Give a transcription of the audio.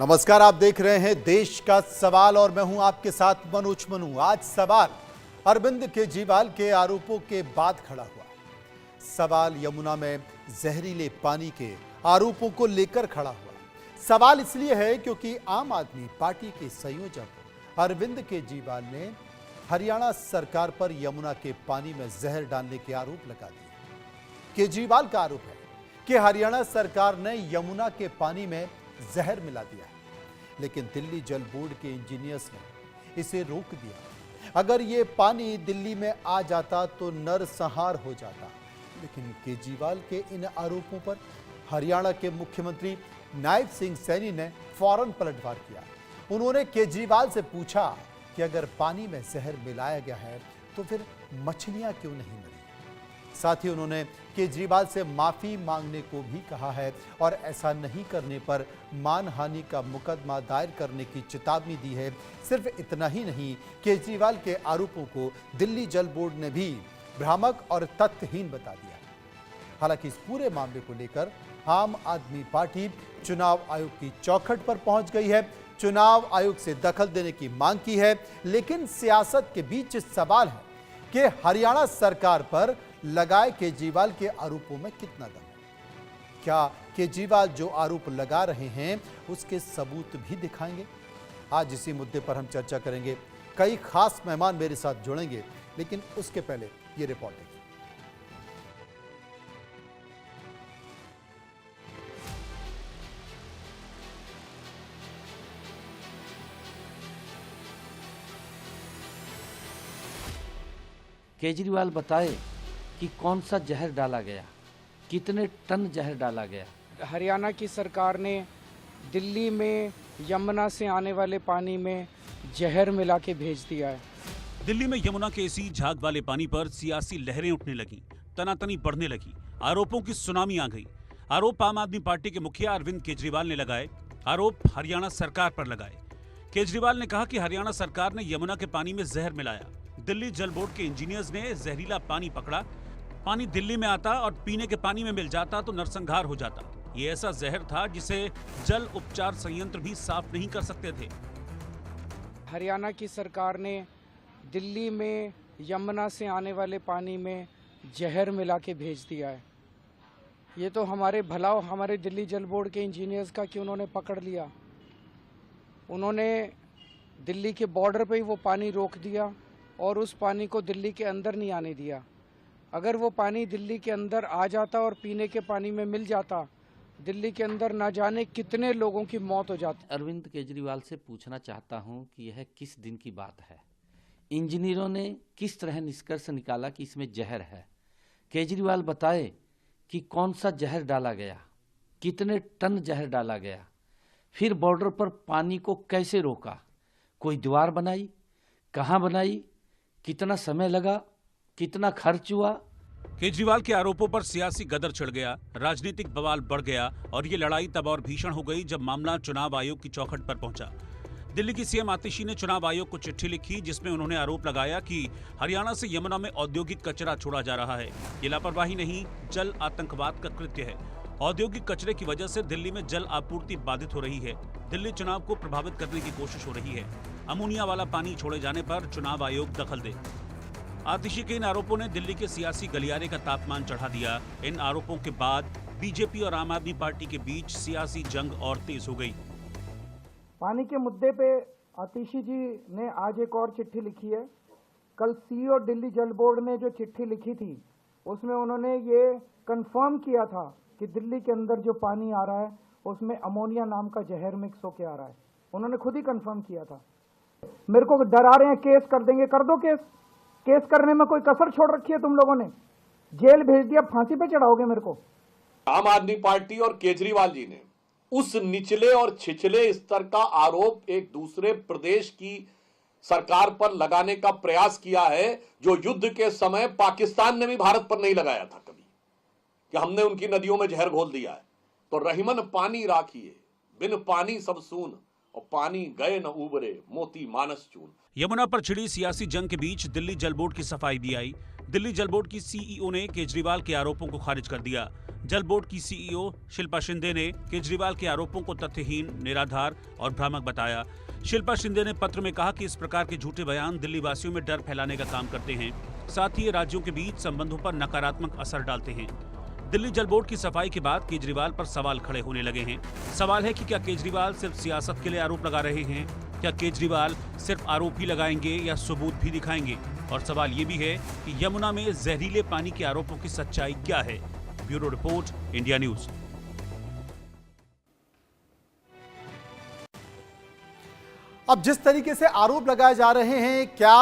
नमस्कार, आप देख रहे हैं देश का सवाल और मैं हूं आपके साथ मनोज मनु। आज सवाल अरविंद केजरीवाल के आरोपों के बाद खड़ा हुआ। सवाल यमुना में जहरीले पानी के आरोपों को लेकर खड़ा हुआ। सवाल इसलिए है क्योंकि आम आदमी पार्टी के संयोजक अरविंद केजरीवाल ने हरियाणा सरकार पर यमुना के पानी में जहर डालने के आरोप लगा दिए। केजरीवाल का आरोप है कि हरियाणा सरकार ने यमुना के पानी में जहर मिला दिया है, लेकिन दिल्ली जल बोर्ड के इंजीनियर्स ने इसे रोक दिया। अगर ये पानी दिल्ली में आ जाता तो नरसंहार हो जाता। लेकिन केजरीवाल के इन आरोपों पर हरियाणा के मुख्यमंत्री नायब सिंह सैनी ने फौरन पलटवार किया। उन्होंने केजरीवाल से पूछा कि अगर पानी में जहर मिलाया गया है तो फिर मछलियां क्यों नहीं मरी। साथ ही उन्होंने केजरीवाल से माफी मांगने को भी कहा है और ऐसा नहीं करने पर मानहानि का मुकदमा दायर करने की चेतावनी दी है। सिर्फ इतना ही नहीं, केजरीवाल के आरोपों को दिल्ली जल बोर्ड ने भी भ्रामक और तथ्यहीन बता दिया। हालांकि इस पूरे मामले को लेकर आम आदमी पार्टी चुनाव आयोग की चौखट पर पहुंच गई है, चुनाव आयोग से दखल देने की मांग की है। लेकिन सियासत के बीच सवाल है कि हरियाणा सरकार पर लगाए केजरीवाल के आरोपों में कितना दम है। क्या केजरीवाल जो आरोप लगा रहे हैं उसके सबूत भी दिखाएंगे? आज इसी मुद्दे पर हम चर्चा करेंगे। कई खास मेहमान मेरे साथ जुड़ेंगे, लेकिन उसके पहले ये रिपोर्ट देखिए। केजरीवाल बताए कि कौन सा जहर डाला गया, कितने टन जहर डाला गया। हरियाणा की सरकार ने दिल्ली में यमुना से आने वाले पानी में जहर मिला के भेज दिया है। दिल्ली में यमुना के इसी झाग वाले पानी पर सियासी लहरें उठने लगी, तनातनी बढ़ने लगी, आरोपों की सुनामी आ गई। आरोप आम आदमी पार्टी के मुखिया अरविंद केजरीवाल ने लगाए, आरोप हरियाणा सरकार पर लगाए। केजरीवाल ने कहा कि हरियाणा सरकार ने यमुना के पानी में जहर मिलाया। दिल्ली जल बोर्ड के इंजीनियर्स ने जहरीला पानी पकड़ा। पानी दिल्ली में आता और पीने के पानी में मिल जाता तो नरसंहार हो जाता। ये ऐसा जहर था जिसे जल उपचार संयंत्र भी साफ नहीं कर सकते थे। हरियाणा की सरकार ने दिल्ली में यमुना से आने वाले पानी में जहर मिला के भेज दिया है। ये तो हमारे भला हमारे दिल्ली जल बोर्ड के इंजीनियर्स का कि उन्होंने पकड़ लिया। उन्होंने दिल्ली के बॉर्डर पे ही वो पानी रोक दिया और उस पानी को दिल्ली के अंदर नहीं आने दिया। अगर वो पानी दिल्ली के अंदर आ जाता और पीने के पानी में मिल जाता, दिल्ली के अंदर ना जाने कितने लोगों की मौत हो जाती। अरविंद केजरीवाल से पूछना चाहता हूं कि यह किस दिन की बात है। इंजीनियरों ने किस तरह निष्कर्ष निकाला कि इसमें जहर है। केजरीवाल बताए कि कौन सा जहर डाला गया, कितने टन जहर डाला गया, फिर बॉर्डर पर पानी को कैसे रोका, कोई दीवार बनाई, कहां बनाई, कितना समय लगा, कितना खर्च हुआ। केजरीवाल के आरोपों पर सियासी गदर छिड़ गया, राजनीतिक बवाल बढ़ गया और ये लड़ाई तब और भीषण हो गई जब मामला चुनाव आयोग की चौखट पर पहुंचा। दिल्ली की सीएम आतिशी ने चुनाव आयोग को चिट्ठी लिखी जिसमें उन्होंने आरोप लगाया कि हरियाणा से यमुना में औद्योगिक कचरा छोड़ा जा रहा है। ये लापरवाही नहीं, जल आतंकवाद का कृत्य है। औद्योगिक कचरे की वजह से दिल्ली में जल आपूर्ति बाधित हो रही है। दिल्ली चुनाव को प्रभावित करने की कोशिश हो रही है। अमोनिया वाला पानी छोड़े जाने पर चुनाव आयोग दखल दे। आतिशी के इन आरोपों ने दिल्ली के सियासी गलियारे का तापमान चढ़ा दिया। इन आरोपों के बाद बीजेपी और आम आदमी पार्टी के बीच सियासी जंग और तेज हो गई। पानी के मुद्दे पे आतिशी जी ने आज एक और चिट्ठी लिखी है। कल सीईओ दिल्ली जल बोर्ड ने जो चिट्ठी लिखी थी उसमें उन्होंने ये कंफर्म किया था कि दिल्ली के अंदर जो पानी आ रहा है उसमें अमोनिया नाम का जहर मिक्स होके आ रहा है। उन्होंने खुद ही कंफर्म किया था। मेरे को डरा रहे हैं, केस कर देंगे। कर दो केस। केस करने में कोई कसर छोड़ रखी है तुम लोगों ने? जेल भेज दिया, फांसी पे चढ़ाओगे मेरे को? आम आदमी पार्टी और केजरीवाल जी ने उस निचले और छिछले स्तर का आरोप एक दूसरे प्रदेश की सरकार पर लगाने का प्रयास किया है जो युद्ध के समय पाकिस्तान ने भी भारत पर नहीं लगाया था कभी, कि हमने उनकी नदियों में जहर घोल दिया है। तो रहीमन पानी राखिए, बिन पानी सब सून, और पानी गए न उबरे, मोती मानस चून। यमुना पर छिड़ी सियासी जंग के बीच दिल्ली जल बोर्ड की सफाई भी आई। दिल्ली जल बोर्ड की सीईओ ने केजरीवाल के आरोपों को खारिज कर दिया। जल बोर्ड की सीईओ शिल्पा शिंदे ने केजरीवाल के आरोपों को तथ्यहीन, निराधार और भ्रामक बताया। शिल्पा शिंदे ने पत्र में कहा कि इस प्रकार के झूठे बयान दिल्ली वासियों में डर फैलाने का काम करते हैं, साथ ही ये राज्यों के बीच संबंधों पर नकारात्मक असर डालते हैं। दिल्ली जल बोर्ड की सफाई के बाद केजरीवाल पर सवाल खड़े होने लगे हैं। सवाल है कि क्या केजरीवाल सिर्फ सियासत के लिए आरोप लगा रहे हैं? क्या केजरीवाल सिर्फ आरोप ही लगाएंगे या सबूत भी दिखाएंगे? और सवाल ये भी है कि यमुना में जहरीले पानी के आरोपों की सच्चाई क्या है? Bureau report, India news. अब जिस तरीके से आरोप लगाए जा रहे हैं, क्या